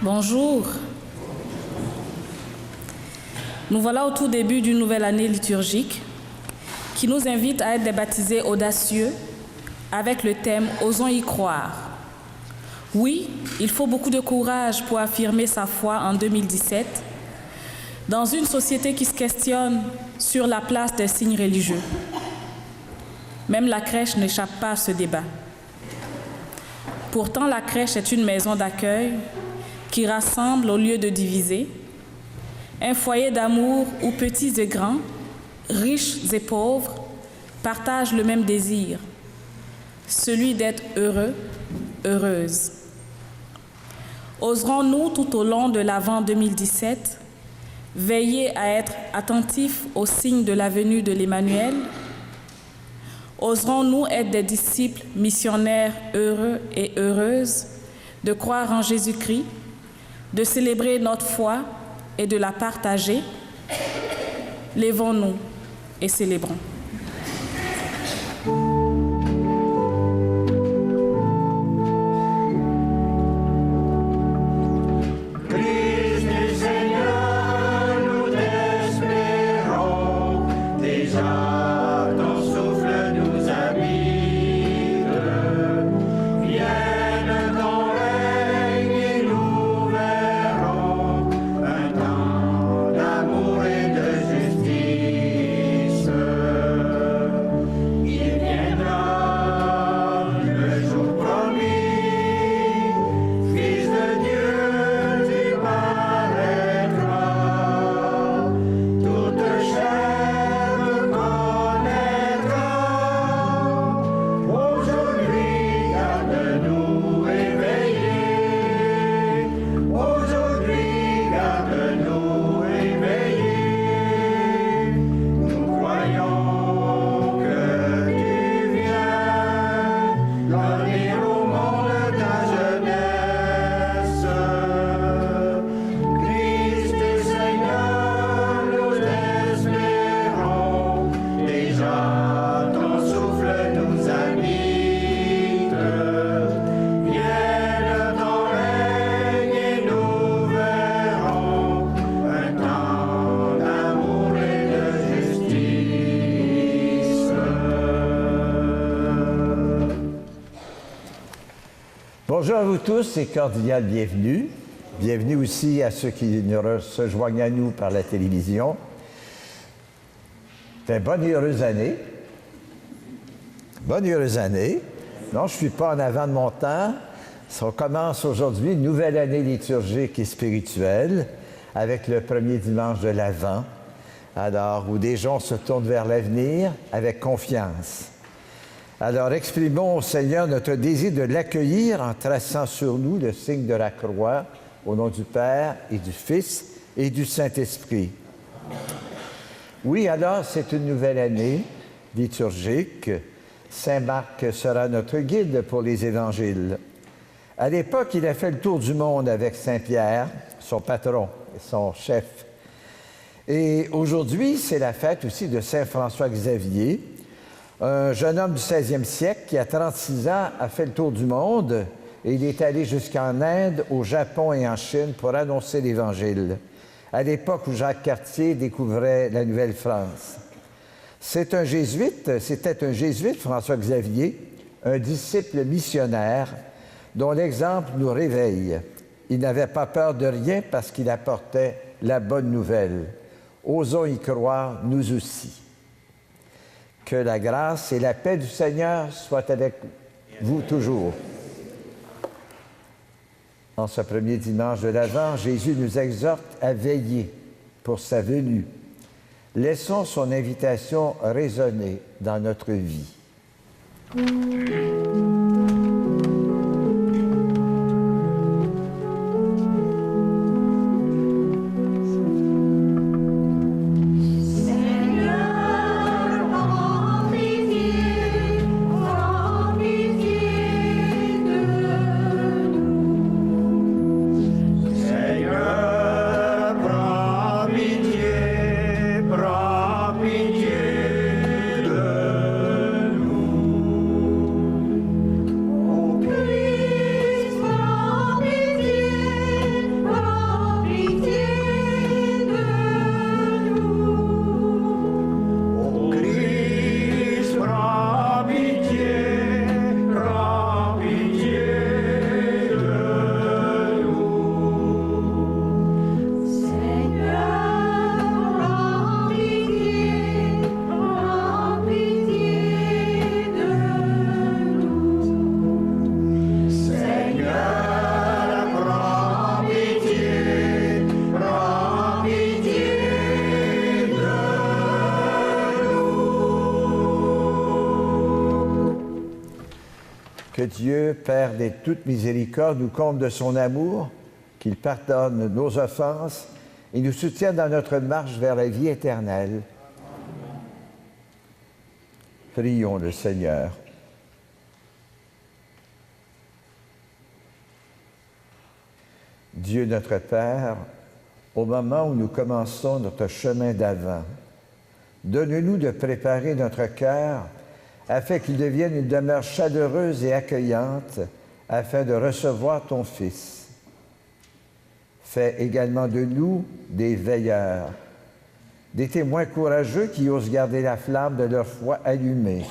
Bonjour. Nous voilà au tout début d'une nouvelle année liturgique qui nous invite à être des baptisés audacieux avec le thème « Osons y croire ». Oui, il faut beaucoup de courage pour affirmer sa foi en 2017 dans une société qui se questionne sur la place des signes religieux. Même la crèche n'échappe pas à ce débat. Pourtant, la crèche est une maison d'accueil qui rassemble au lieu de diviser, un foyer d'amour où petits et grands, riches et pauvres, partagent le même désir, celui d'être heureux, heureuse. Oserons-nous tout au long de l'Avent 2017 veiller à être attentifs aux signes de la venue de l'Emmanuel? Oserons-nous être des disciples missionnaires heureux et heureuses, de croire en Jésus-Christ, de célébrer notre foi et de la partager? Lèvons-nous et célébrons. Bonjour à vous tous et cordial bienvenue. Bienvenue aussi à ceux qui se joignent à nous par la télévision. Bonne et heureuse année. Bonne et heureuse année. Non, je ne suis pas en avant de mon temps. On commence aujourd'hui une nouvelle année liturgique et spirituelle avec le premier dimanche de l'Avent, alors où des gens se tournent vers l'avenir avec confiance. Alors, exprimons au Seigneur notre désir de l'accueillir en traçant sur nous le signe de la croix, au nom du Père et du Fils et du Saint-Esprit. Oui, alors, c'est une nouvelle année liturgique. Saint Marc sera notre guide pour les évangiles. À l'époque, il a fait le tour du monde avec Saint Pierre, son patron et son chef. Et aujourd'hui, c'est la fête aussi de Saint François Xavier, un jeune homme du 16e siècle qui, à 36 ans, a fait le tour du monde et il est allé jusqu'en Inde, au Japon et en Chine pour annoncer l'Évangile, à l'époque où Jacques Cartier découvrait la Nouvelle-France. C'était un jésuite, François Xavier, un disciple missionnaire dont l'exemple nous réveille. Il n'avait pas peur de rien parce qu'il apportait la bonne nouvelle. Osons y croire, nous aussi. Que la grâce et la paix du Seigneur soient avec vous toujours. En ce premier dimanche de l'Avent, Jésus nous exhorte à veiller pour sa venue. Laissons son invitation résonner dans notre vie. Que Dieu, Père de toute miséricorde, nous comble de son amour, qu'il pardonne nos offenses et nous soutienne dans notre marche vers la vie éternelle. Prions le Seigneur. Dieu notre Père, au moment où nous commençons notre chemin d'Avent, donne-nous de préparer notre cœur afin qu'il devienne une demeure chaleureuse et accueillante afin de recevoir ton Fils. Fais également de nous des veilleurs, des témoins courageux qui osent garder la flamme de leur foi allumée.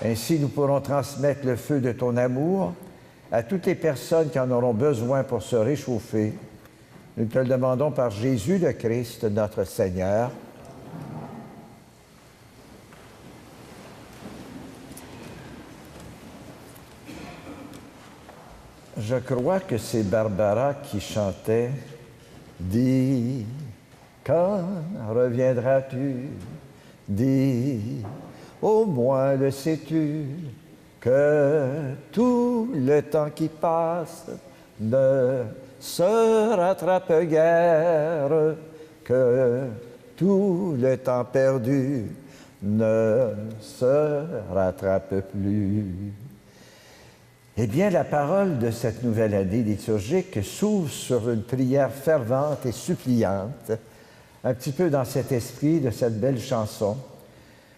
Ainsi, nous pourrons transmettre le feu de ton amour à toutes les personnes qui en auront besoin pour se réchauffer. Nous te le demandons par Jésus le Christ, notre Seigneur. Je crois que c'est Barbara qui chantait « Dis, quand reviendras-tu? Dis, au moins le sais-tu, que tout le temps qui passe ne se rattrape guère, que tout le temps perdu ne se rattrape plus. » Eh bien, la parole de cette nouvelle année liturgique s'ouvre sur une prière fervente et suppliante, un petit peu dans cet esprit de cette belle chanson.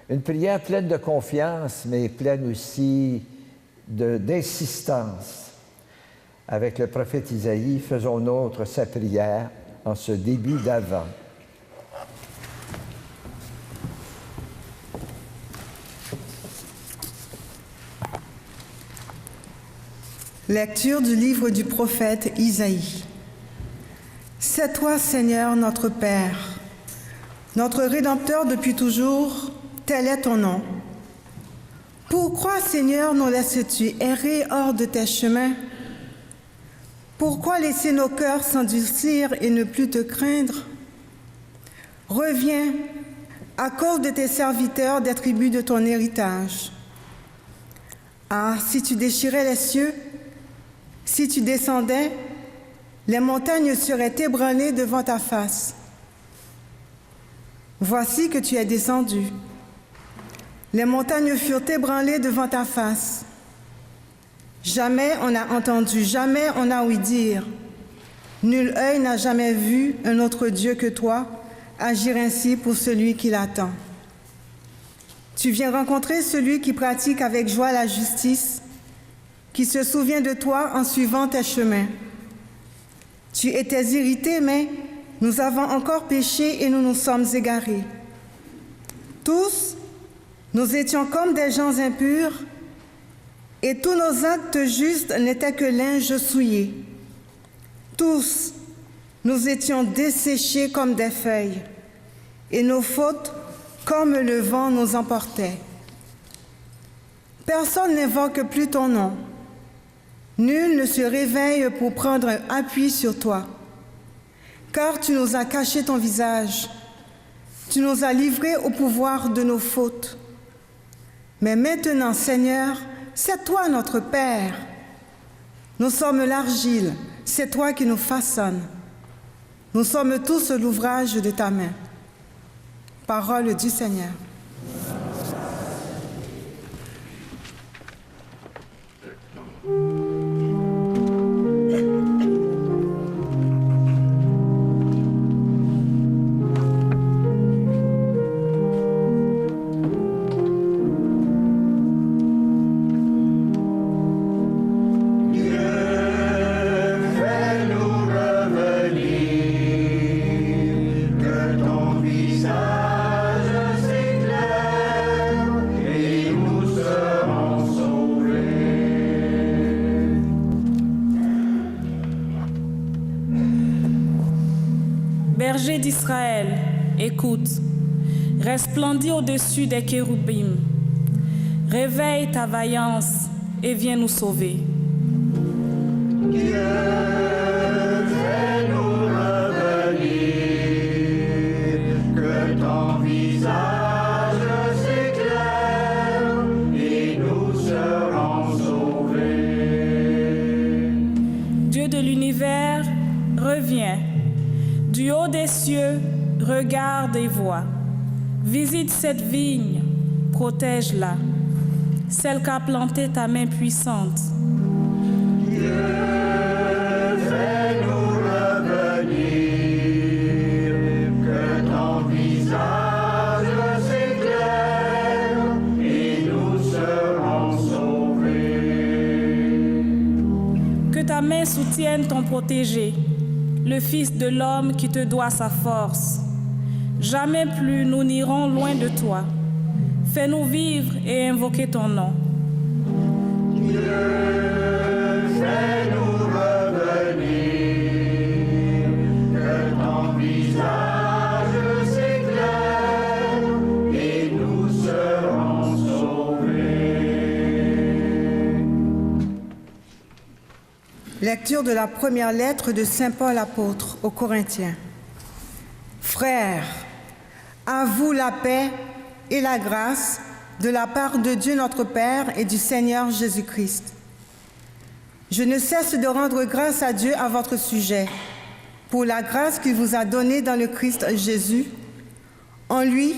Une prière pleine de confiance, mais pleine aussi d'insistance. Avec le prophète Isaïe, faisons nôtre sa prière en ce début d'Avent. Lecture du livre du prophète Isaïe. C'est toi, Seigneur, notre Père, notre Rédempteur depuis toujours, tel est ton nom. Pourquoi, Seigneur, nous laisses-tu errer hors de tes chemins? Pourquoi laisser nos cœurs s'endurcir et ne plus te craindre? Reviens, à cause de tes serviteurs des tribus de ton héritage. Ah, si tu déchirais les cieux, si tu descendais, les montagnes seraient ébranlées devant ta face. Voici que tu es descendu. Les montagnes furent ébranlées devant ta face. Jamais on n'a entendu, jamais on n'a ouï dire. Nul œil n'a jamais vu un autre Dieu que toi agir ainsi pour celui qui l'attend. Tu viens rencontrer celui qui pratique avec joie la justice, qui se souvient de toi en suivant tes chemins. Tu étais irrité, mais nous avons encore péché et nous nous sommes égarés. Tous, nous étions comme des gens impurs, et tous nos actes justes n'étaient que linge souillé. Tous, nous étions desséchés comme des feuilles, et nos fautes, comme le vent, nous emportaient. Personne n'invoque plus ton nom. Nul ne se réveille pour prendre un appui sur toi, car tu nous as caché ton visage, tu nous as livrés au pouvoir de nos fautes. Mais maintenant, Seigneur, c'est toi notre Père. Nous sommes l'argile, c'est toi qui nous façonnes. Nous sommes tous l'ouvrage de ta main. Parole du Seigneur. Berger d'Israël, écoute, resplendis au-dessus des chérubins, réveille ta vaillance et viens nous sauver. Dieu, fais-nous revenir, que ton visage s'éclaire et nous serons sauvés. Du haut des cieux, regarde et vois. Visite cette vigne, protège-la, celle qu'a plantée ta main puissante. Dieu, fais-nous revenir, que ton visage s'éclaire et nous serons sauvés. Que ta main soutienne ton protégé, le Fils de l'homme qui te doit sa force. Jamais plus nous n'irons loin de toi. Fais-nous vivre et invoquer ton nom. Dieu, fais-nous revenir, que ton visage s'éclaire et nous serons sauvés. Lecture de la première lettre de Saint Paul apôtre aux Corinthiens. Frères, à vous la paix et la grâce de la part de Dieu notre Père et du Seigneur Jésus-Christ. Je ne cesse de rendre grâce à Dieu à votre sujet, pour la grâce qu'il vous a donnée dans le Christ Jésus. En lui,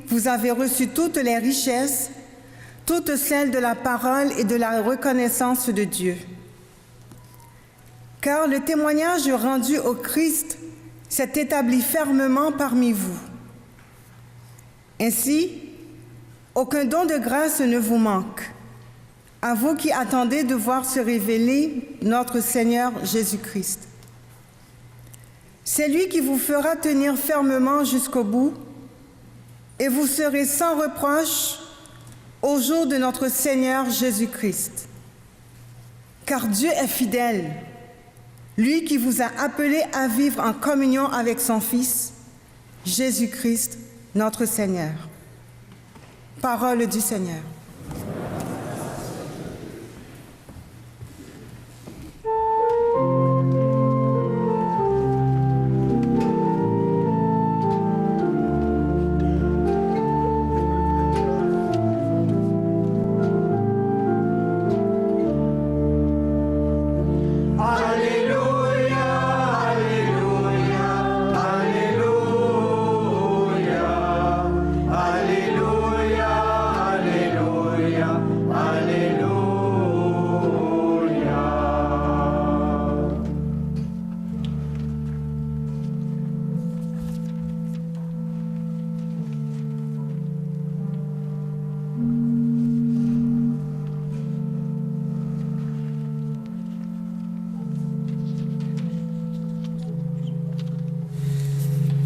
vous avez reçu toutes les richesses, toutes celles de la parole et de la reconnaissance de Dieu. Car le témoignage rendu au Christ s'est établi fermement parmi vous. Ainsi, aucun don de grâce ne vous manque, à vous qui attendez de voir se révéler notre Seigneur Jésus-Christ. C'est lui qui vous fera tenir fermement jusqu'au bout, et vous serez sans reproche au jour de notre Seigneur Jésus-Christ. Car Dieu est fidèle, lui qui vous a appelés à vivre en communion avec son Fils, Jésus-Christ, notre Seigneur. Parole du Seigneur.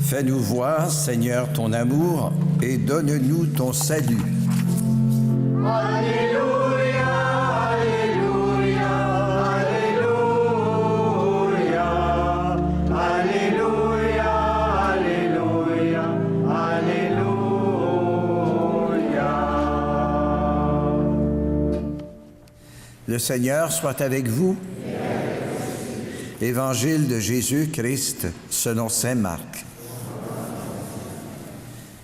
Fais-nous voir, Seigneur, ton amour et donne-nous ton salut. Alléluia, Alléluia, Alléluia, Alléluia, Alléluia, Alléluia. Le Seigneur soit avec vous. Évangile de Jésus-Christ selon saint Marc.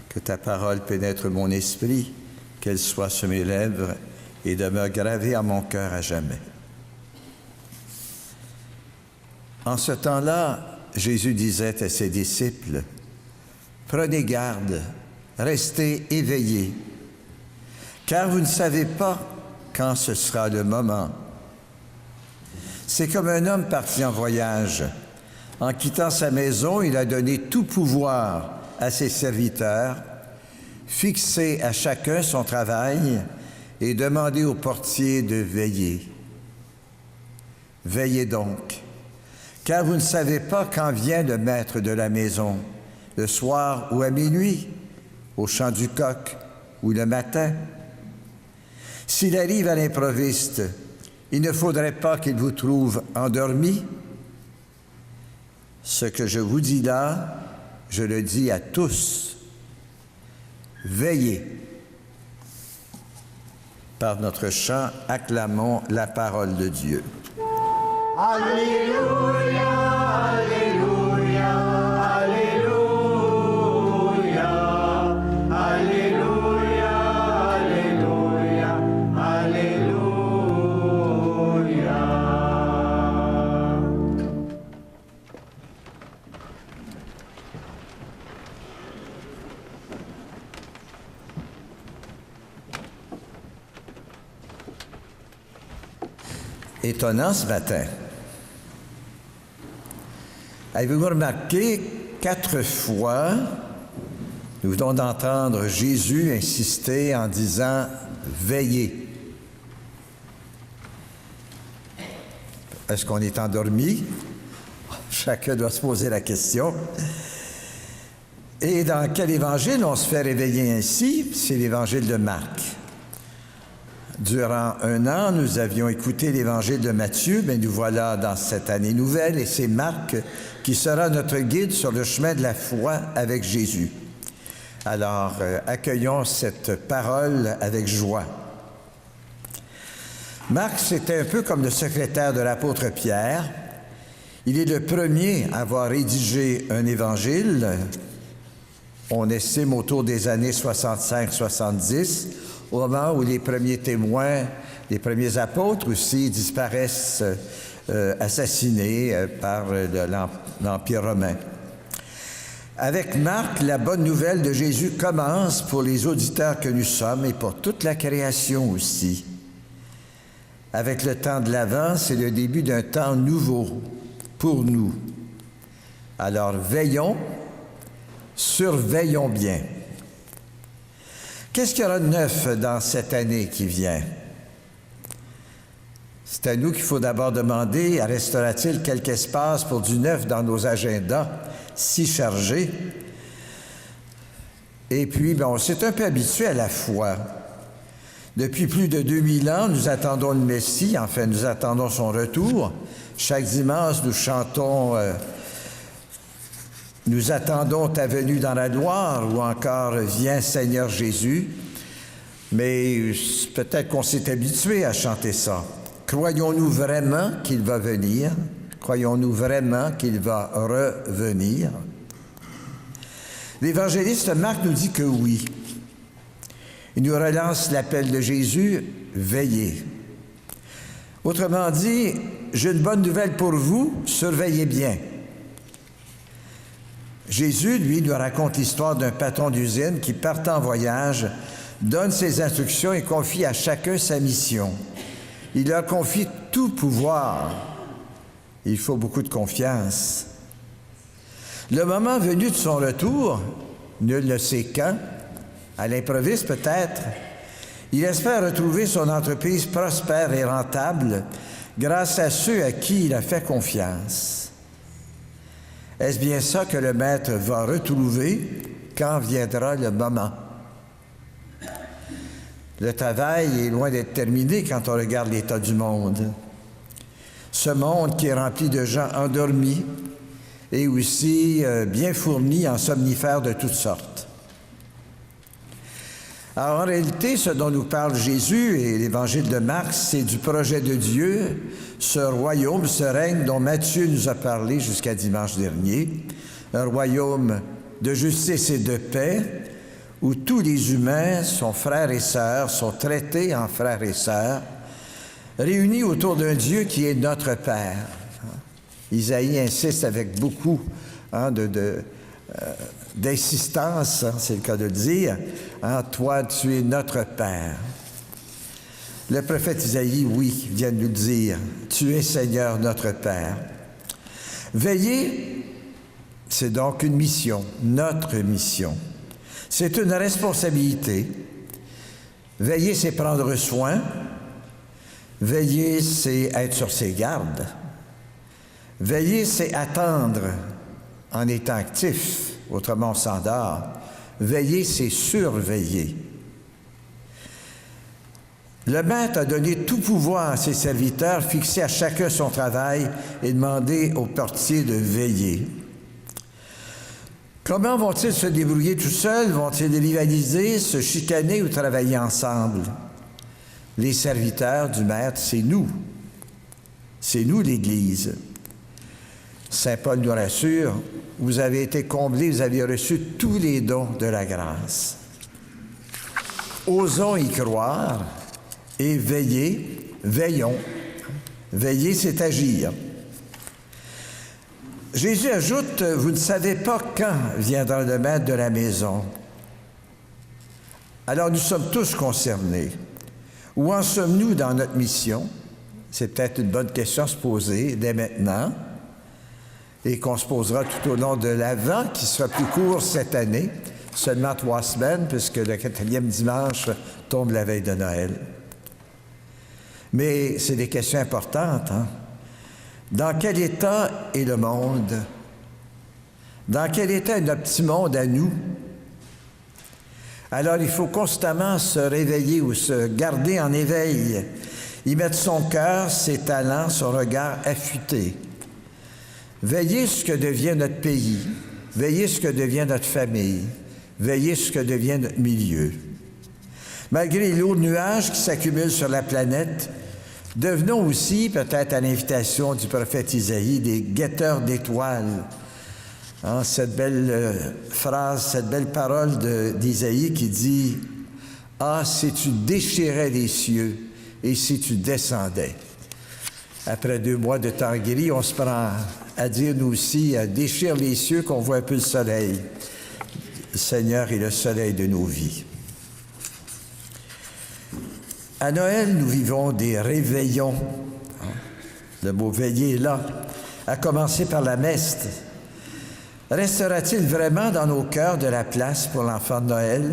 Que ta parole pénètre mon esprit, qu'elle soit sur mes lèvres et demeure gravée à mon cœur à jamais. En ce temps-là, Jésus disait à ses disciples, « Prenez garde, restez éveillés, car vous ne savez pas quand ce sera le moment. C'est comme un homme parti en voyage. En quittant sa maison, il a donné tout pouvoir à ses serviteurs, fixé à chacun son travail et demandé au portier de veiller. Veillez donc, car vous ne savez pas quand vient le maître de la maison, le soir ou à minuit, au chant du coq ou le matin. S'il arrive à l'improviste, il ne faudrait pas qu'il vous trouve endormi. Ce que je vous dis là, je le dis à tous. Veillez. Par notre chant, acclamons la parole de Dieu. Alléluia, Alléluia, Alléluia, Alléluia, Alléluia, Alléluia. étonnant ce matin. Avez-vous remarqué 4 fois, nous venons d'entendre Jésus insister en disant « Veillez ». Est-ce qu'on est endormi? Chacun doit se poser la question. Et dans quel évangile on se fait réveiller ainsi? C'est l'évangile de Marc. Durant 1 an, nous avions écouté l'évangile de Matthieu, mais nous voilà dans cette année nouvelle et c'est Marc qui sera notre guide sur le chemin de la foi avec Jésus. Alors, accueillons cette parole avec joie. Marc, c'était un peu comme le secrétaire de l'apôtre Pierre. Il est le premier à avoir rédigé un évangile. On estime autour des années 65-70, au moment où les premiers témoins, les premiers apôtres aussi disparaissent, assassinés par l'Empire romain. Avec Marc, la bonne nouvelle de Jésus commence pour les auditeurs que nous sommes et pour toute la création aussi. Avec le temps de l'Avent, c'est le début d'un temps nouveau pour nous. Alors veillons, surveillons bien. Qu'est-ce qu'il y aura de neuf dans cette année qui vient? C'est à nous qu'il faut d'abord demander, restera-t-il quelque espace pour du neuf dans nos agendas si chargés? Et puis, on s'est un peu habitué à la foi. Depuis plus de 2000 ans, nous attendons le Messie, enfin, nous attendons son retour. Chaque dimanche, nous chantons « Nous attendons ta venue dans la gloire » ou encore « Viens Seigneur Jésus ». Mais peut-être qu'on s'est habitué à chanter ça. Croyons-nous vraiment qu'il va venir? Croyons-nous vraiment qu'il va revenir? L'évangéliste Marc nous dit que oui. Il nous relance l'appel de Jésus, « Veillez ». Autrement dit, j'ai une bonne nouvelle pour vous, surveillez bien. Jésus, lui, nous raconte l'histoire d'un patron d'usine qui, partant en voyage, donne ses instructions et confie à chacun sa mission. Il leur confie tout pouvoir. Il faut beaucoup de confiance. Le moment venu de son retour, nul ne sait quand, à l'improviste peut-être, il espère retrouver son entreprise prospère et rentable grâce à ceux à qui il a fait confiance. Est-ce bien ça que le maître va retrouver quand viendra le moment? Le travail est loin d'être terminé quand on regarde l'état du monde. Ce monde qui est rempli de gens endormis et aussi bien fournis en somnifères de toutes sortes. Alors, en réalité, ce dont nous parle Jésus et l'Évangile de Marc, c'est du projet de Dieu, ce royaume, ce règne dont Matthieu nous a parlé jusqu'à dimanche dernier, un royaume de justice et de paix, où tous les humains sont frères et sœurs, sont traités en frères et sœurs, réunis autour d'un Dieu qui est notre Père. Isaïe insiste avec beaucoup d'insistance, c'est le cas de le dire, toi, tu es notre Père. Le prophète Isaïe, oui, vient de nous dire, tu es Seigneur notre Père. Veiller, c'est donc une mission, notre mission. C'est une responsabilité. Veiller, c'est prendre soin. Veiller, c'est être sur ses gardes. Veiller, c'est attendre en étant actif, autrement on s'endort. Veiller, c'est surveiller. Le maître a donné tout pouvoir à ses serviteurs, fixé à chacun son travail et demandé aux portiers de veiller. Comment vont-ils se débrouiller tout seuls? Vont-ils rivaliser, se chicaner ou travailler ensemble? Les serviteurs du Maître, c'est nous. C'est nous, l'Église. Saint Paul nous rassure, vous avez été comblés, vous avez reçu tous les dons de la grâce. Osons y croire et veiller, veillons. Veiller, c'est agir. Jésus ajoute, vous ne savez pas quand viendra le maître de la maison. Alors nous sommes tous concernés. Où en sommes-nous dans notre mission? C'est peut-être une bonne question à se poser dès maintenant et qu'on se posera tout au long de l'Avent, qui sera plus court cette année, seulement 3 semaines, puisque le 4e dimanche tombe la veille de Noël. Mais c'est des questions importantes, hein? Dans quel état est le monde? Dans quel état est notre petit monde à nous? Alors, il faut constamment se réveiller ou se garder en éveil, y mettre son cœur, ses talents, son regard affûté. Veiller ce que devient notre pays, veiller ce que devient notre famille, veiller ce que devient notre milieu. Malgré les lourds nuages qui s'accumulent sur la planète, devenons aussi, peut-être à l'invitation du prophète Isaïe, des guetteurs d'étoiles. Hein, cette belle phrase, cette belle parole d'Isaïe qui dit « Ah, si tu déchirais les cieux et si tu descendais ». Après 2 mois de temps gris, on se prend à dire nous aussi « Déchire les cieux qu'on voit un peu le soleil ». Le Seigneur est le soleil de nos vies. À Noël, nous vivons des réveillons. Le mot « veiller » est là, à commencer par la messe. Restera-t-il vraiment dans nos cœurs de la place pour l'enfant de Noël,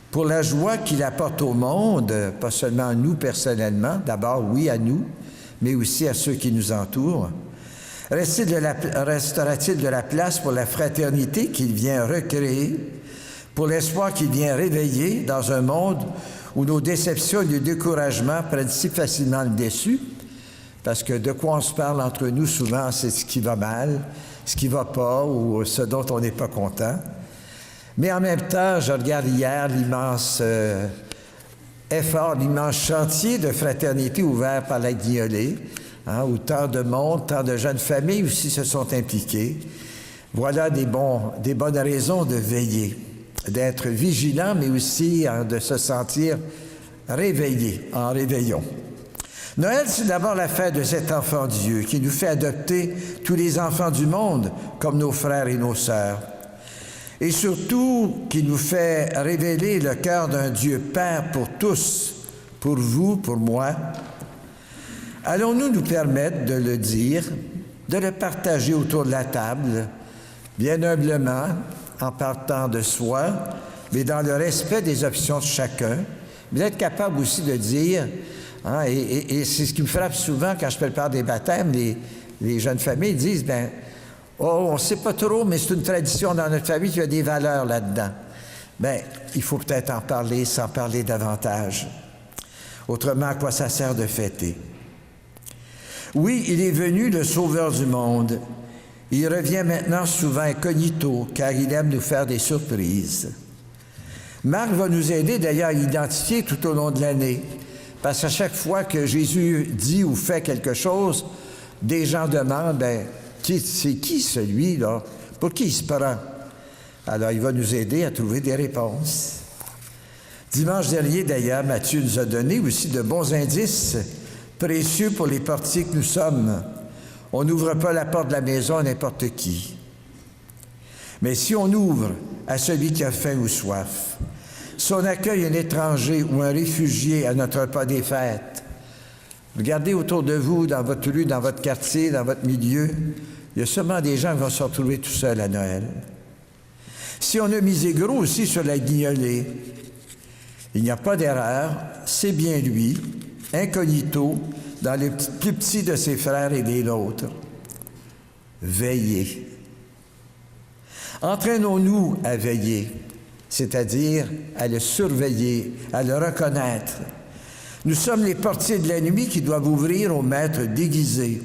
pour la joie qu'il apporte au monde, pas seulement à nous personnellement, d'abord, oui, à nous, mais aussi à ceux qui nous entourent? Restera-t-il de la place pour la fraternité qu'il vient recréer, pour l'espoir qu'il vient réveiller dans un monde où nos déceptions et le découragement prennent si facilement le dessus? Parce que de quoi on se parle entre nous souvent, c'est ce qui va mal, ce qui ne va pas ou ce dont on n'est pas content. Mais en même temps, je regarde hier l'immense effort, l'immense chantier de fraternité ouvert par la Guignolée, hein, où tant de monde, tant de jeunes familles aussi se sont impliquées. Voilà des bonnes raisons de veiller, d'être vigilant, mais aussi de se sentir réveillé, en réveillon. Noël, c'est d'abord la fête de cet enfant Dieu qui nous fait adopter tous les enfants du monde comme nos frères et nos sœurs. Et surtout, qui nous fait révéler le cœur d'un Dieu Père pour tous, pour vous, pour moi. Allons-nous nous permettre de le dire, de le partager autour de la table, bien humblement, en partant de soi, mais dans le respect des options de chacun, mais d'être capable aussi de dire... Hein, et c'est ce qui me frappe souvent quand je prépare des baptêmes, les jeunes familles disent, on ne sait pas trop, mais c'est une tradition dans notre famille, il y a des valeurs là-dedans. Il faut peut-être en parler, s'en parler davantage. Autrement, à quoi ça sert de fêter? Oui, il est venu le Sauveur du monde. Il revient maintenant souvent incognito, car il aime nous faire des surprises. Marc va nous aider d'ailleurs à l'identifier tout au long de l'année. Parce qu'à chaque fois que Jésus dit ou fait quelque chose, des gens demandent, c'est qui celui-là? Pour qui il se prend? Alors, il va nous aider à trouver des réponses. Dimanche dernier, d'ailleurs, Matthieu nous a donné aussi de bons indices précieux pour les portiers que nous sommes. On n'ouvre pas la porte de la maison à n'importe qui. Mais si on ouvre à celui qui a faim ou soif, si on accueille un étranger ou un réfugié à notre repas des fêtes, regardez autour de vous, dans votre rue, dans votre quartier, dans votre milieu, il y a sûrement des gens qui vont se retrouver tout seuls à Noël. Si on a misé gros aussi sur la Guignolée, il n'y a pas d'erreur, c'est bien lui, incognito, dans le plus petit de ses frères et des nôtres. Veillez. Entraînons-nous à veiller, c'est-à-dire à le surveiller, à le reconnaître. Nous sommes les portiers de la nuit qui doivent ouvrir au maître déguisé.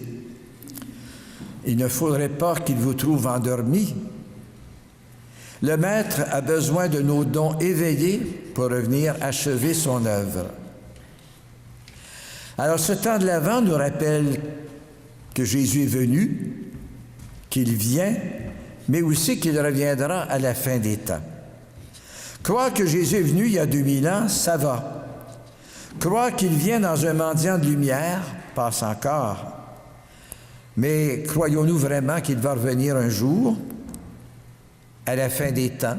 Il ne faudrait pas qu'il vous trouve endormi. Le maître a besoin de nos dons éveillés pour revenir achever son œuvre. Alors ce temps de l'Avent nous rappelle que Jésus est venu, qu'il vient, mais aussi qu'il reviendra à la fin des temps. Croire que Jésus est venu il y a 2000 ans, ça va. Croire qu'il vient dans un mendiant de lumière, passe encore. Mais croyons-nous vraiment qu'il va revenir un jour, à la fin des temps,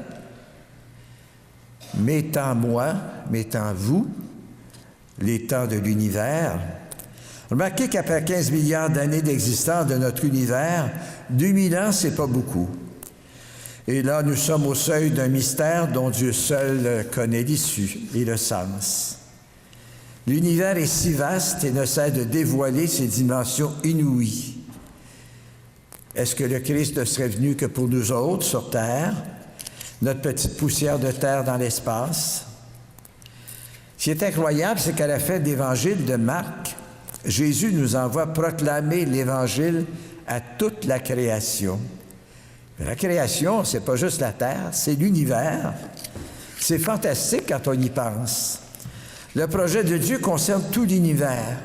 mes temps moi, mes temps vous, les temps de l'univers? Remarquez qu'après 15 milliards d'années d'existence de notre univers, 2000 ans, c'est pas beaucoup. Et là, nous sommes au seuil d'un mystère dont Dieu seul connaît l'issue et le sens. L'univers est si vaste et ne cesse de dévoiler ses dimensions inouïes. Est-ce que le Christ ne serait venu que pour nous autres sur Terre, notre petite poussière de terre dans l'espace? Ce qui est incroyable, c'est qu'à la fin de l'Évangile de Marc, Jésus nous envoie proclamer l'Évangile à toute la création. La création, c'est pas juste la terre, c'est l'univers. C'est fantastique quand on y pense. Le projet de Dieu concerne tout l'univers.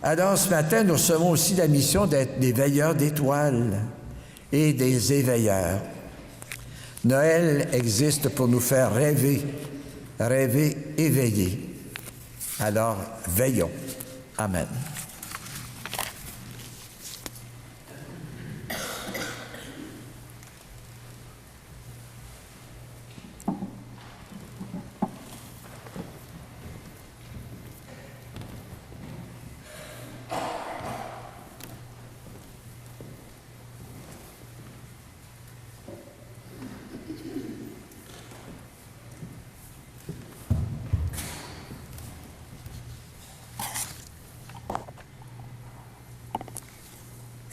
Alors, ce matin, nous recevons aussi la mission d'être des veilleurs d'étoiles et des éveilleurs. Noël existe pour nous faire rêver, éveiller. Alors, veillons. Amen.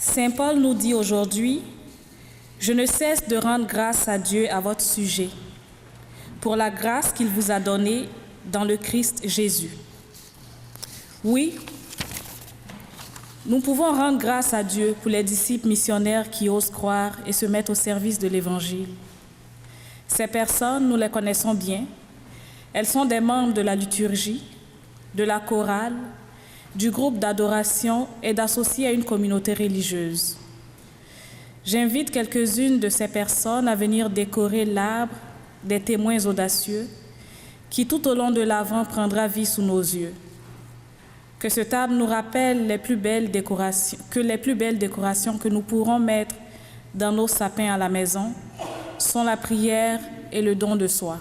Saint Paul nous dit aujourd'hui, « Je ne cesse de rendre grâce à Dieu à votre sujet, pour la grâce qu'il vous a donnée dans le Christ Jésus. » Oui, nous pouvons rendre grâce à Dieu pour les disciples missionnaires qui osent croire et se mettre au service de l'Évangile. Ces personnes, nous les connaissons bien. Elles sont des membres de la liturgie, de la chorale, du groupe d'adoration et d'associés à une communauté religieuse. J'invite quelques-unes de ces personnes à venir décorer l'arbre des témoins audacieux qui, tout au long de l'Avent, prendra vie sous nos yeux. Que ce arbre nous rappelle les plus belles décorations que nous pourrons mettre dans nos sapins à la maison sont la prière et le don de soi.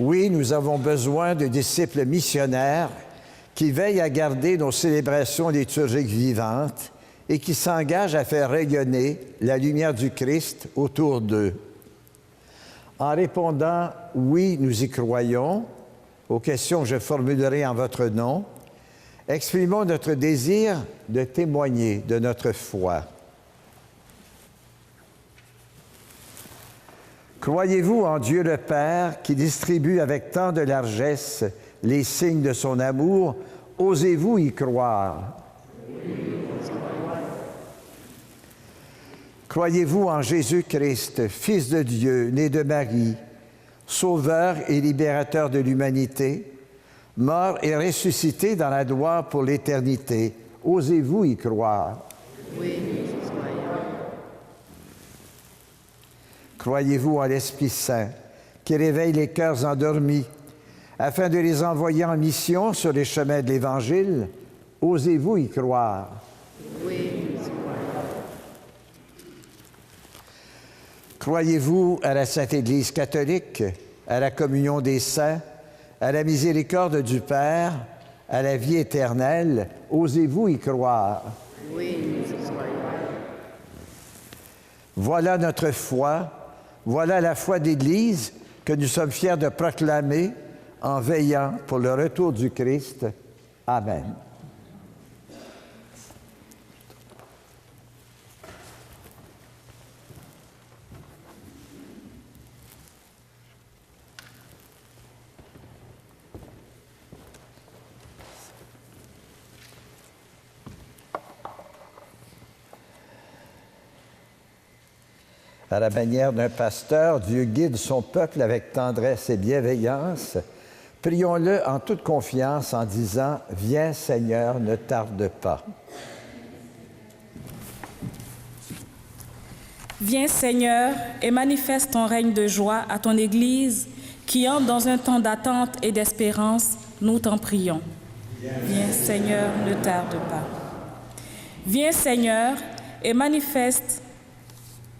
Oui, nous avons besoin de disciples missionnaires qui veillent à garder nos célébrations liturgiques vivantes et qui s'engagent à faire rayonner la lumière du Christ autour d'eux. En répondant « Oui, nous y croyons » aux questions que je formulerai en votre nom, exprimons notre désir de témoigner de notre foi. Croyez-vous en Dieu le Père qui distribue avec tant de largesse les signes de son amour? Osez-vous y croire? Croyez-vous en Jésus-Christ, Fils de Dieu, né de Marie, Sauveur et libérateur de l'humanité, mort et ressuscité dans la gloire pour l'éternité. Osez-vous y croire? Oui, nous y croyons. Croyez-vous en l'Esprit Saint, qui réveille les cœurs endormis, afin de les envoyer en mission sur les chemins de l'Évangile? Osez-vous y croire? Oui, nous y croyons. Croyez-vous à la Sainte Église catholique, à la communion des saints, à la miséricorde du Père, à la vie éternelle? Osez-vous y croire? Oui, nous y croyons. Voilà notre foi, voilà la foi d'Église que nous sommes fiers de proclamer en veillant pour le retour du Christ. Amen. À la manière d'un pasteur, Dieu guide son peuple avec tendresse et bienveillance. Prions-le en toute confiance en disant « Viens Seigneur, ne tarde pas ». Viens Seigneur et manifeste ton règne de joie à ton Église qui entre dans un temps d'attente et d'espérance, nous t'en prions. Viens Seigneur, ne tarde pas. Viens Seigneur et manifeste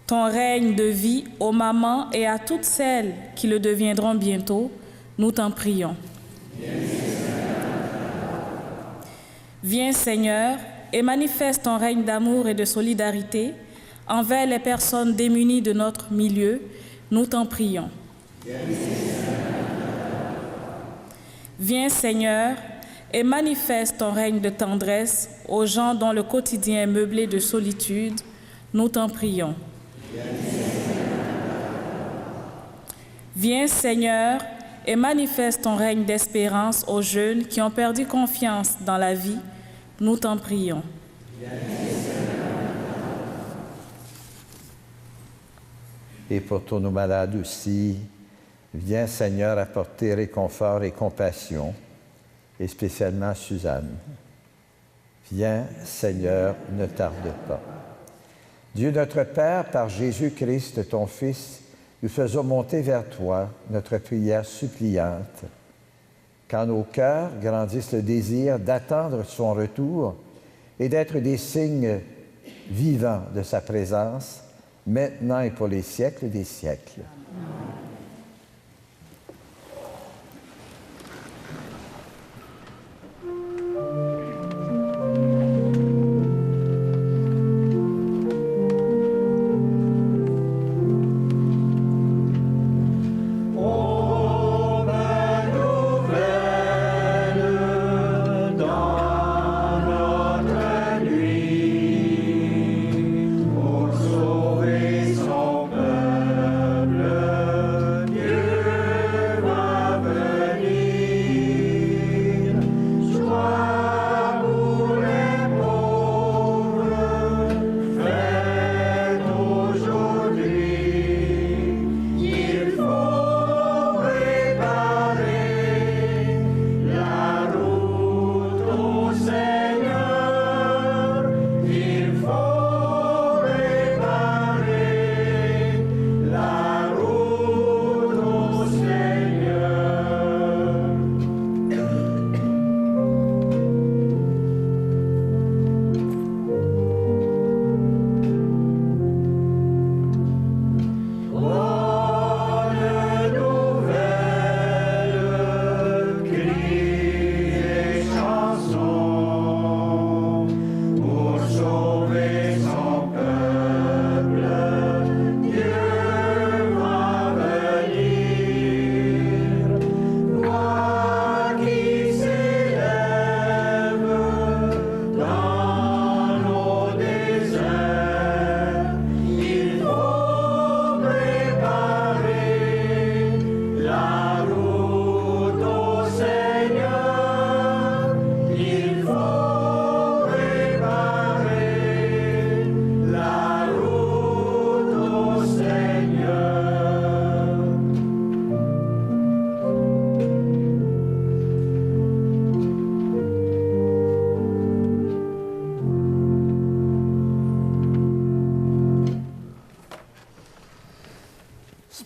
ton règne de vie aux mamans et à toutes celles qui le deviendront bientôt, nous t'en prions. Viens Seigneur et manifeste ton règne d'amour et de solidarité envers les personnes démunies de notre milieu, nous t'en prions. Viens Seigneur et manifeste ton règne de tendresse aux gens dont le quotidien est meublé de solitude, nous t'en prions. Viens Seigneur et manifeste ton règne d'espérance aux jeunes qui ont perdu confiance dans la vie, nous t'en prions. Et pour tous nos malades aussi, viens Seigneur apporter réconfort et compassion, et spécialement Suzanne. Viens Seigneur, ne tarde pas. Dieu notre Père, par Jésus-Christ, ton Fils, nous faisons monter vers toi notre prière suppliante. Qu'en nos cœurs grandisse le désir d'attendre son retour et d'être des signes vivants de sa présence, maintenant et pour les siècles des siècles. Sauver son peuple.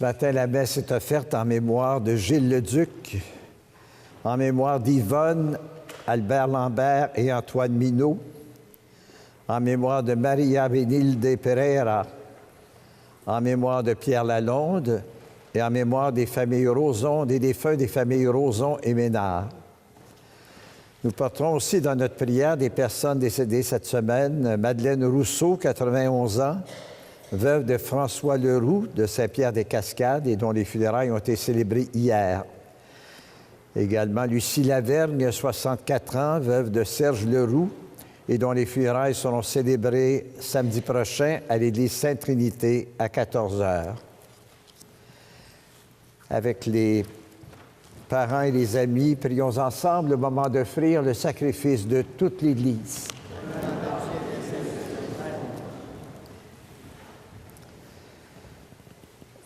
matin, la messe est offerte en mémoire de Gilles Leduc, en mémoire d'Yvonne, Albert Lambert et Antoine Minot, en mémoire de Maria Benilde Pereira, en mémoire de Pierre Lalonde et en mémoire des familles Roson, des défunts des familles Roson et Ménard. Nous porterons aussi dans notre prière des personnes décédées cette semaine. Madeleine Rousseau, 91 ans, veuve de François Leroux de Saint-Pierre-des-Cascades et dont les funérailles ont été célébrées hier. Également Lucie Lavergne, 64 ans, veuve de Serge Leroux et dont les funérailles seront célébrées samedi prochain à l'église Sainte-Trinité à 14 h. Avec les parents et les amis, prions ensemble le moment d'offrir le sacrifice de toute l'Église.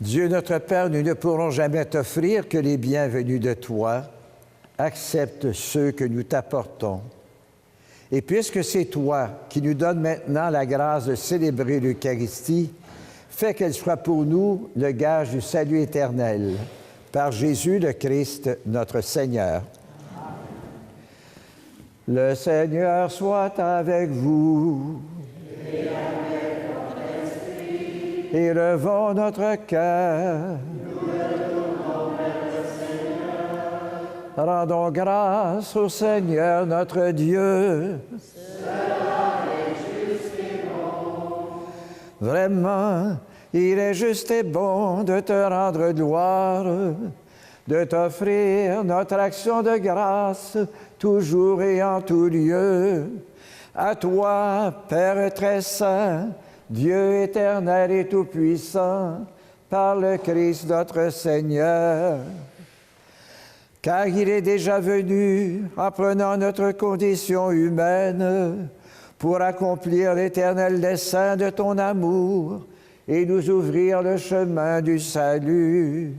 Dieu notre Père, nous ne pourrons jamais t'offrir que les biens venus de toi. Accepte ceux que nous t'apportons. Et puisque c'est toi qui nous donnes maintenant la grâce de célébrer l'Eucharistie, fais qu'elle soit pour nous le gage du salut éternel. Par Jésus le Christ, notre Seigneur. Le Seigneur soit avec vous. Et avec votre esprit. Élevons notre cœur. Nous le tournons vers le Seigneur. Rendons grâce au Seigneur notre Dieu. Cela est juste et bon. Vraiment, il est juste et bon de te rendre gloire, de t'offrir notre action de grâce, toujours et en tout lieu. À toi, Père très saint, Dieu éternel et tout-puissant, par le Christ notre Seigneur. Car il est déjà venu, en prenant notre condition humaine, pour accomplir l'éternel dessein de ton amour, et nous ouvrir le chemin du salut.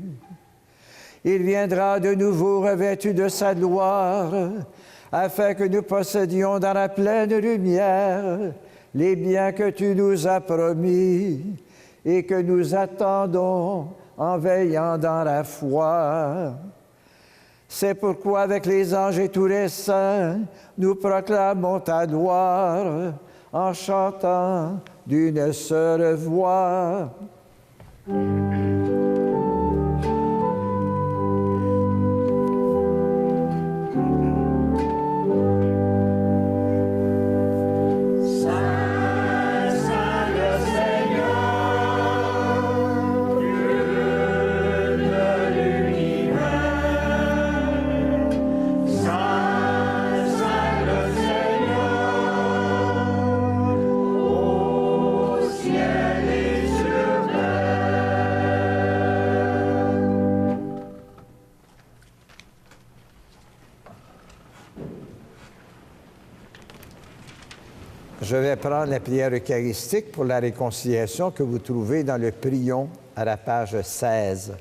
Il viendra de nouveau revêtu de sa gloire, afin que nous possédions dans la pleine lumière les biens que tu nous as promis et que nous attendons en veillant dans la foi. C'est pourquoi, avec les anges et tous les saints, nous proclamons ta gloire en chantant d'une seule voix. Je vais prendre la prière eucharistique pour la réconciliation que vous trouvez dans le Prions à la page 16.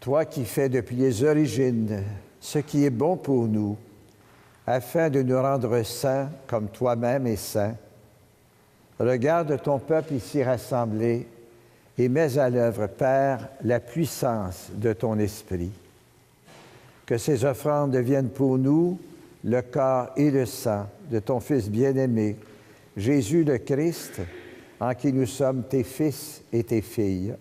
Toi qui fais depuis les origines ce qui est bon pour nous, afin de nous rendre saints comme toi-même es saint, regarde ton peuple ici rassemblé et mets à l'œuvre, Père, la puissance de ton esprit. Que ces offrandes deviennent pour nous le corps et le sang de ton Fils bien-aimé, Jésus le Christ, en qui nous sommes tes fils et tes filles.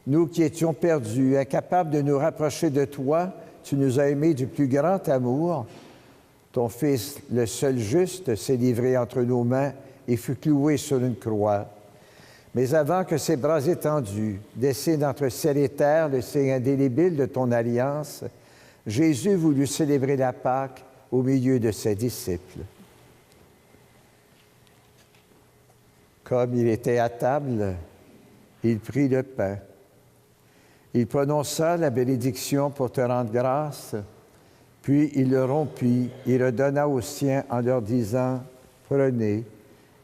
Nous qui étions perdus, incapables de nous rapprocher de toi, tu nous as aimés du plus grand amour. Ton Fils, le seul juste, s'est livré entre nos mains et fut cloué sur une croix. Mais avant que ses bras étendus dessinent entre ciel et terre le signe indélébile de ton alliance, Jésus voulut célébrer la Pâque au milieu de ses disciples. Comme il était à table, il prit le pain. Il prononça la bénédiction pour te rendre grâce, puis il le rompit et le donna aux siens en leur disant « Prenez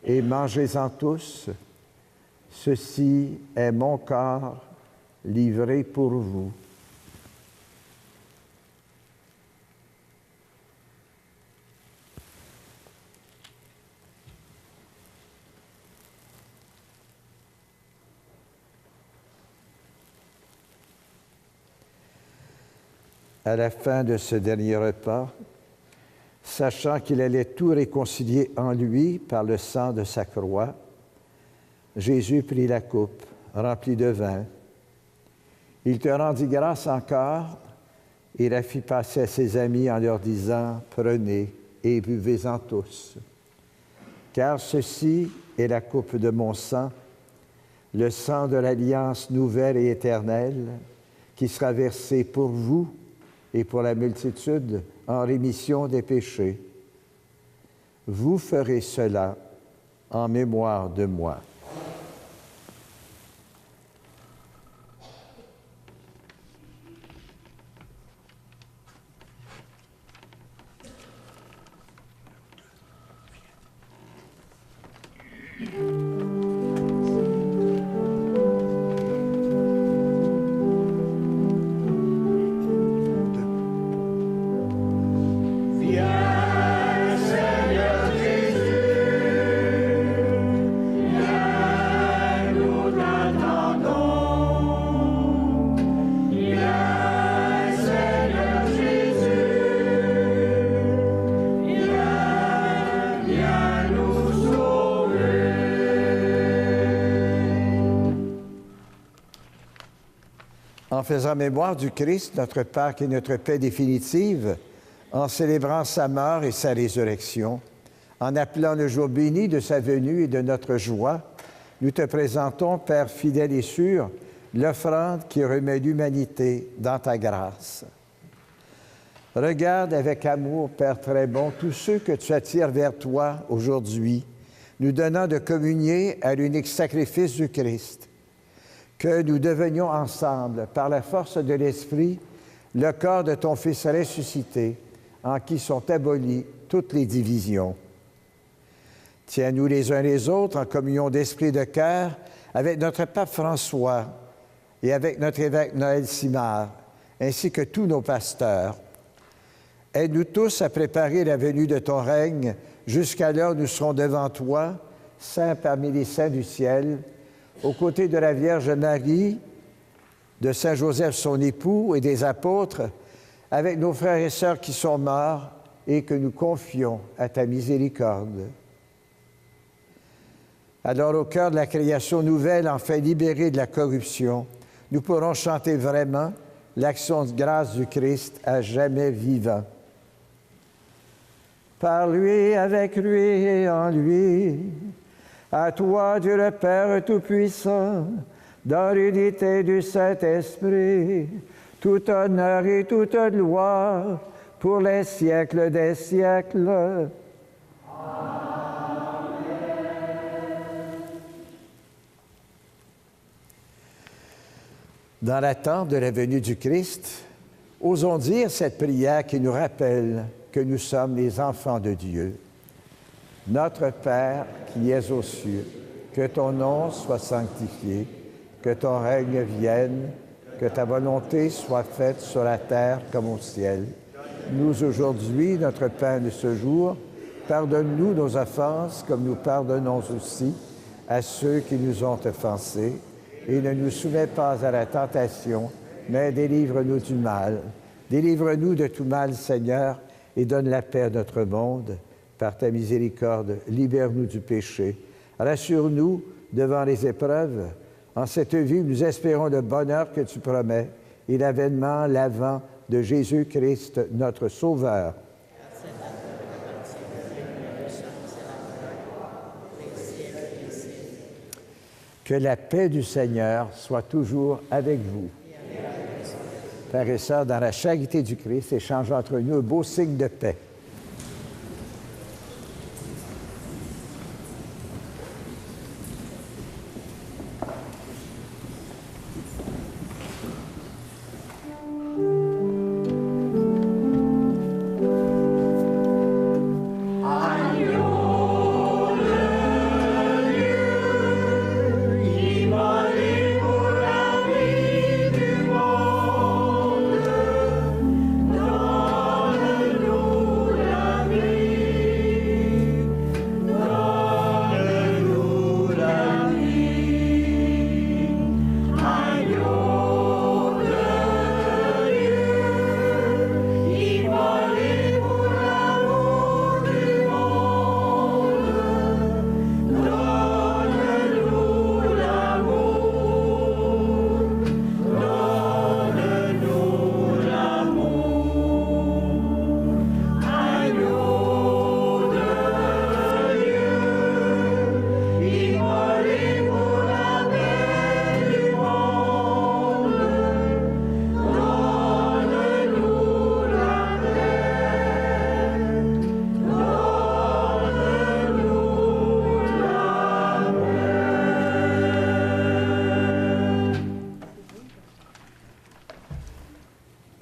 et mangez-en tous. Ceci est mon corps livré pour vous. » à la fin de ce dernier repas, sachant qu'il allait tout réconcilier en lui par le sang de sa croix, Jésus prit la coupe remplie de vin. Il te rendit grâce encore et la fit passer à ses amis en leur disant, « Prenez et buvez-en tous, car ceci est la coupe de mon sang, le sang de l'alliance nouvelle et éternelle, qui sera versé pour vous et pour la multitude en rémission des péchés. Vous ferez cela en mémoire de moi. » En faisant mémoire du Christ, notre Pâque et notre paix définitive, en célébrant sa mort et sa résurrection, en appelant le jour béni de sa venue et de notre joie, nous te présentons, Père fidèle et sûr, l'offrande qui remet l'humanité dans ta grâce. Regarde avec amour, Père très bon, tous ceux que tu attires vers toi aujourd'hui, nous donnant de communier à l'unique sacrifice du Christ. Que nous devenions ensemble, par la force de l'Esprit, le corps de ton Fils ressuscité, en qui sont abolies toutes les divisions. Tiens-nous les uns les autres en communion d'esprit et de cœur avec notre pape François et avec notre évêque Noël Simard, ainsi que tous nos pasteurs. Aide-nous tous à préparer la venue de ton règne jusqu'à l'heure où nous serons devant toi, saints parmi les saints du ciel, aux côtés de la Vierge Marie, de Saint Joseph son époux et des apôtres, avec nos frères et sœurs qui sont morts et que nous confions à ta miséricorde. Alors, au cœur de la création nouvelle, enfin libérée de la corruption, nous pourrons chanter vraiment l'action de grâce du Christ à jamais vivant. Par lui, avec lui et en lui, à toi, Dieu le Père Tout-Puissant, dans l'unité du Saint-Esprit, tout honneur et toute gloire pour les siècles des siècles. Amen. Dans l'attente de la venue du Christ, osons dire cette prière qui nous rappelle que nous sommes les enfants de Dieu. Notre Père qui es aux cieux, que ton nom soit sanctifié, que ton règne vienne, que ta volonté soit faite sur la terre comme au ciel. Nous aujourd'hui, notre pain de ce jour, pardonne-nous nos offenses comme nous pardonnons aussi à ceux qui nous ont offensés, et ne nous soumets pas à la tentation, mais délivre-nous du mal. Délivre-nous de tout mal, Seigneur, et donne la paix à notre monde. Par ta miséricorde, libère-nous du péché. Rassure-nous devant les épreuves. En cette vie, nous espérons le bonheur que tu promets et l'avènement, l'avant de Jésus-Christ, notre Sauveur. Que la paix du Seigneur soit toujours avec vous. Frères et sœurs, dans la charité du Christ, échangeons entre nous un beau signe de paix. Dans le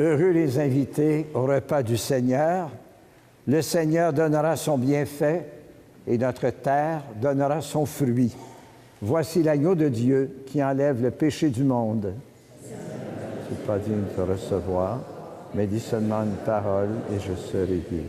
Heureux les invités au repas du Seigneur. Le Seigneur donnera son bienfait et notre terre donnera son fruit. Voici l'agneau de Dieu qui enlève le péché du monde. Je ne suis pas digne de te recevoir, mais dis seulement une parole et je serai guéri.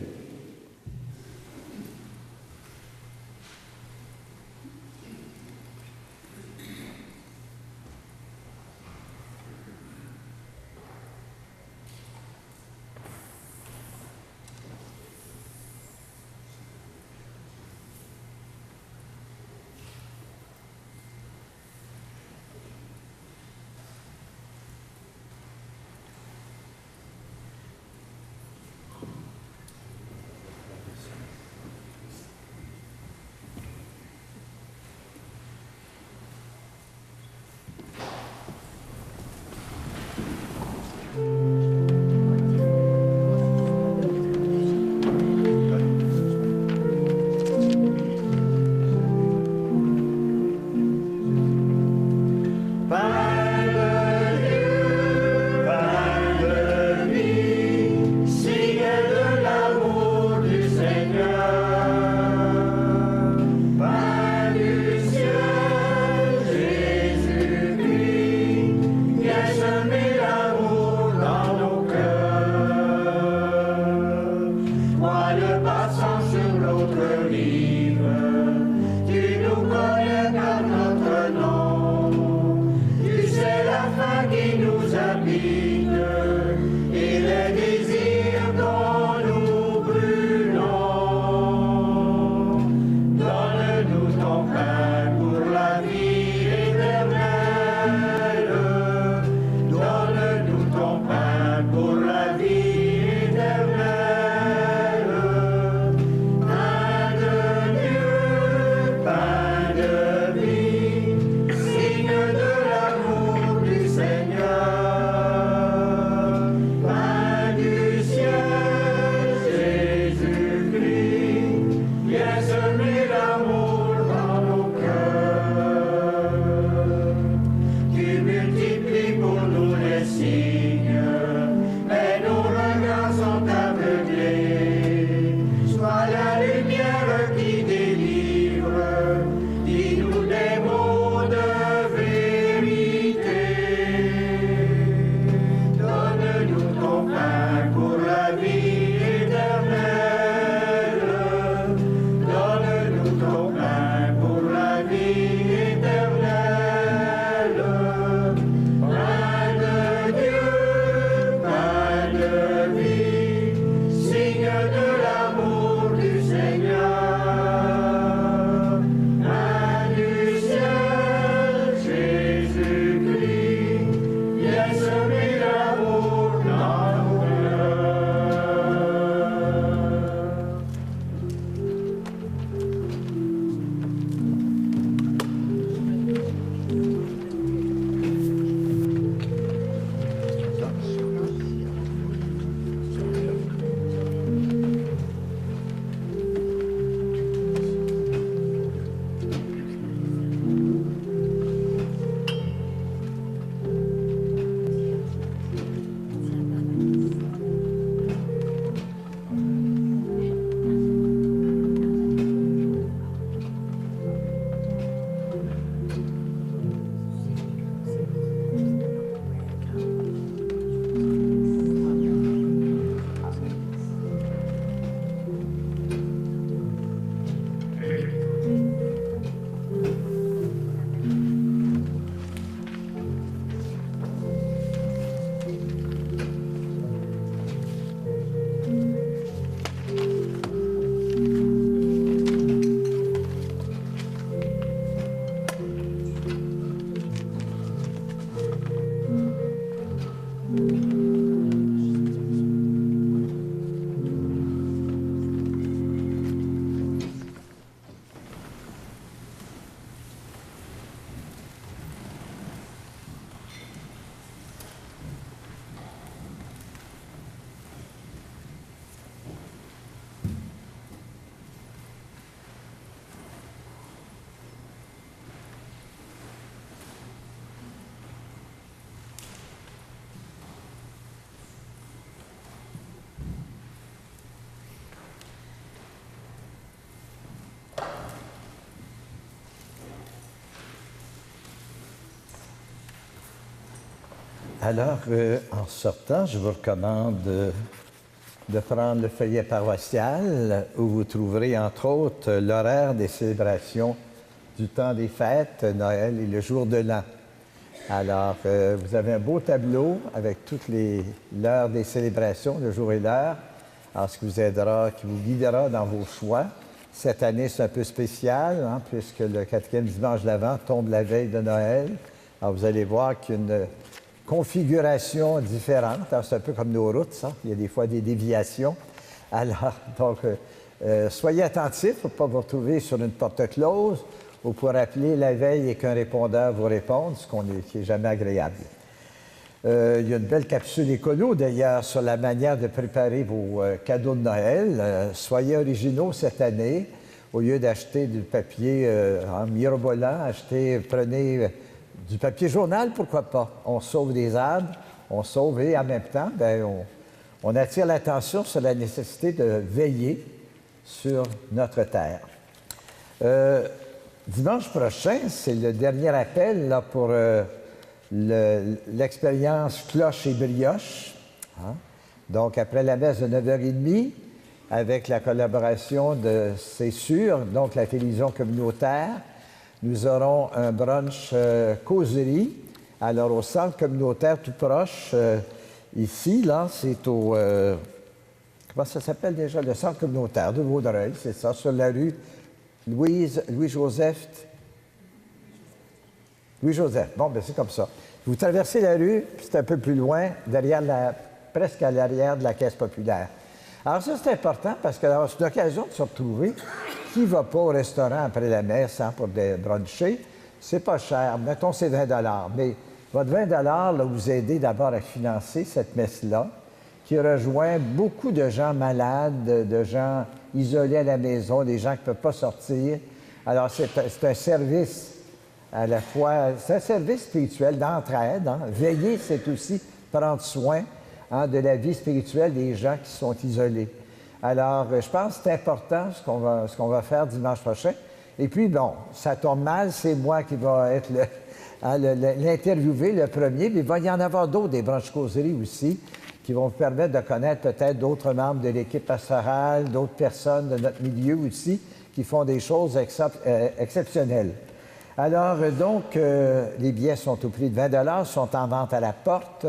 Signe de l'amour du Seigneur. Alors, en sortant, je vous recommande de prendre le feuillet paroissial où vous trouverez, entre autres, l'horaire des célébrations du temps des fêtes, Noël et le jour de l'an. Alors, vous avez un beau tableau avec toutes l'heure des célébrations, le jour et l'heure, alors ce qui vous aidera, qui vous guidera dans vos choix. Cette année, c'est un peu spécial, hein, puisque le 4e dimanche de l'Avent tombe la veille de Noël. Alors, vous allez voir qu'il y a une configuration différente. Alors, c'est un peu comme nos routes, ça. Il y a des fois des déviations. Alors, donc, soyez attentifs pour ne pas vous retrouver sur une porte close ou pour appeler la veille et qu'un répondeur vous réponde, ce qui n'est jamais agréable. Il y a une belle capsule écolo, d'ailleurs, sur la manière de préparer vos cadeaux de Noël. Soyez originaux cette année. Au lieu d'acheter du papier en mirobolant, prenez du papier journal, pourquoi pas. On sauve des arbres, on sauve et en même temps, on attire l'attention sur la nécessité de veiller sur notre terre. Dimanche prochain, c'est le dernier appel là, pour l'expérience Cloche et Brioche. Hein? Donc, après la messe de 9h30, avec la collaboration de C'est sûr, donc la télévision communautaire, nous aurons un brunch causerie. Alors, au centre communautaire tout proche, ici, là, c'est au... comment ça s'appelle déjà? Le centre communautaire de Vaudreuil, c'est ça, sur la rue Louis-Joseph. Bon, bien, c'est comme ça. Vous traversez la rue, puis c'est un peu plus loin, presque à l'arrière de la Caisse populaire. Alors ça, c'est important parce que c'est une occasion de se retrouver. Qui ne va pas au restaurant après la messe pour bruncher? C'est pas cher. Mettons, c'est 20 $. Mais votre 20 $ là, vous aidez d'abord à financer cette messe-là, qui rejoint beaucoup de gens malades, de gens isolés à la maison, des gens qui ne peuvent pas sortir. Alors, c'est un service à la fois, c'est un service spirituel d'entraide. Hein. Veiller, c'est aussi prendre soin de la vie spirituelle des gens qui sont isolés. Alors, je pense que c'est important ce qu'on va faire dimanche prochain. Et puis, bon, ça tombe mal, c'est moi qui va être l'interviewé, le premier, mais il va y en avoir d'autres, des branches causeries aussi, qui vont vous permettre de connaître peut-être d'autres membres de l'équipe pastorale, d'autres personnes de notre milieu aussi, qui font des choses exceptionnelles. Alors, donc, les billets sont au prix de 20 $, sont en vente à la porte.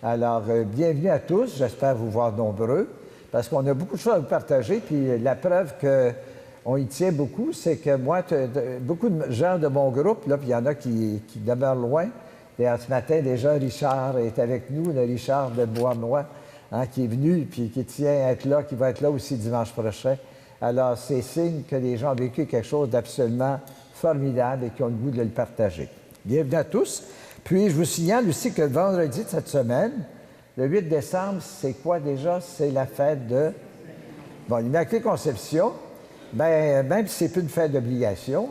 Alors, bienvenue à tous, j'espère vous voir nombreux, parce qu'on a beaucoup de choses à vous partager, puis la preuve qu'on y tient beaucoup, c'est que moi, beaucoup de gens de mon groupe, là, puis il y en a qui demeurent loin. Et ce matin, déjà, Richard est avec nous, le Richard de Beauharnois, qui est venu, puis qui tient à être là, qui va être là aussi dimanche prochain. Alors, c'est signe que les gens ont vécu quelque chose d'absolument formidable et qui ont le goût de le partager. Bienvenue à tous. Puis, je vous signale aussi que le vendredi de cette semaine, le 8 décembre, c'est quoi déjà? C'est la fête de l'Immaculée Conception. Bien, même si ce n'est plus une fête d'obligation,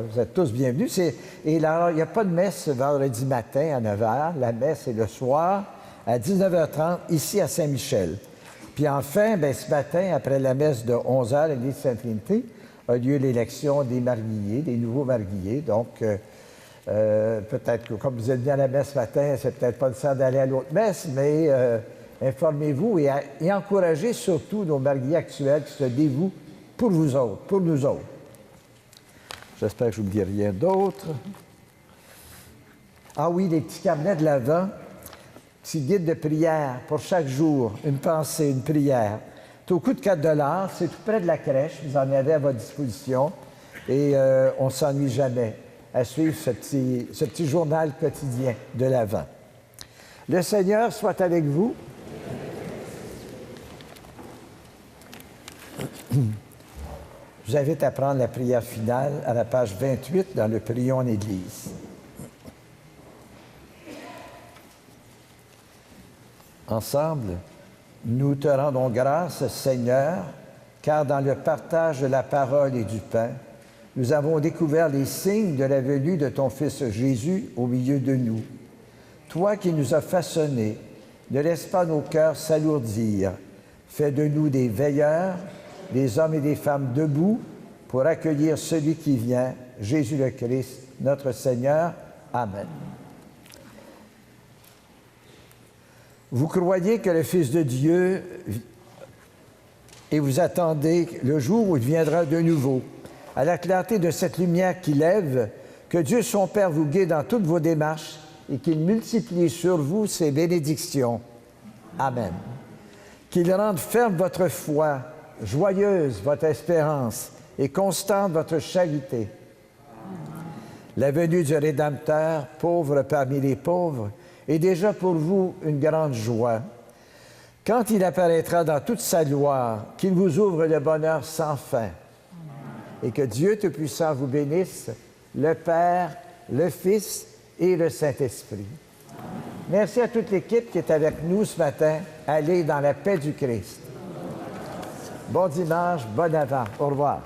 vous êtes tous bienvenus. Et là, il n'y a pas de messe vendredi matin à 9h. La messe est le soir à 19h30, ici à Saint-Michel. Puis enfin, ce matin, après la messe de 11h à l'église Sainte-Trinité, a lieu l'élection des marguilliers, des nouveaux marguilliers. Donc, peut-être que comme vous êtes venu à la messe ce matin, c'est peut-être pas le temps d'aller à l'autre messe, mais informez-vous et encouragez surtout nos marguilliers actuels qui se dévouent pour vous autres, pour nous autres. J'espère que je n'oublie rien d'autre. Ah oui, les petits carnets de l'Avent, petit guide de prière pour chaque jour, une pensée, une prière. C'est au coût de 4 $, c'est tout près de la crèche, vous en avez à votre disposition et on ne s'ennuie jamais à suivre ce petit journal quotidien de l'Avent. Le Seigneur soit avec vous. Je vous invite à prendre la prière finale à la page 28 dans le Prions en Église. Ensemble, nous te rendons grâce, Seigneur, car dans le partage de la parole et du pain, nous avons découvert les signes de la venue de ton Fils Jésus au milieu de nous. Toi qui nous as façonnés, ne laisse pas nos cœurs s'alourdir. Fais de nous des veilleurs, des hommes et des femmes debout pour accueillir celui qui vient, Jésus le Christ, notre Seigneur. Amen. Vous croyez que le Fils de Dieu et vous attendez le jour où il viendra de nouveau. À la clarté de cette lumière qui lève, que Dieu son Père vous guide dans toutes vos démarches et qu'il multiplie sur vous ses bénédictions. Amen. Qu'il rende ferme votre foi, joyeuse votre espérance et constante votre charité. La venue du Rédempteur, pauvre parmi les pauvres, est déjà pour vous une grande joie. Quand il apparaîtra dans toute sa gloire, qu'il vous ouvre le bonheur sans fin. Et que Dieu Tout-Puissant vous bénisse, le Père, le Fils et le Saint-Esprit. Merci à toute l'équipe qui est avec nous ce matin. Allez dans la paix du Christ. Bon dimanche, bon Avant. Au revoir.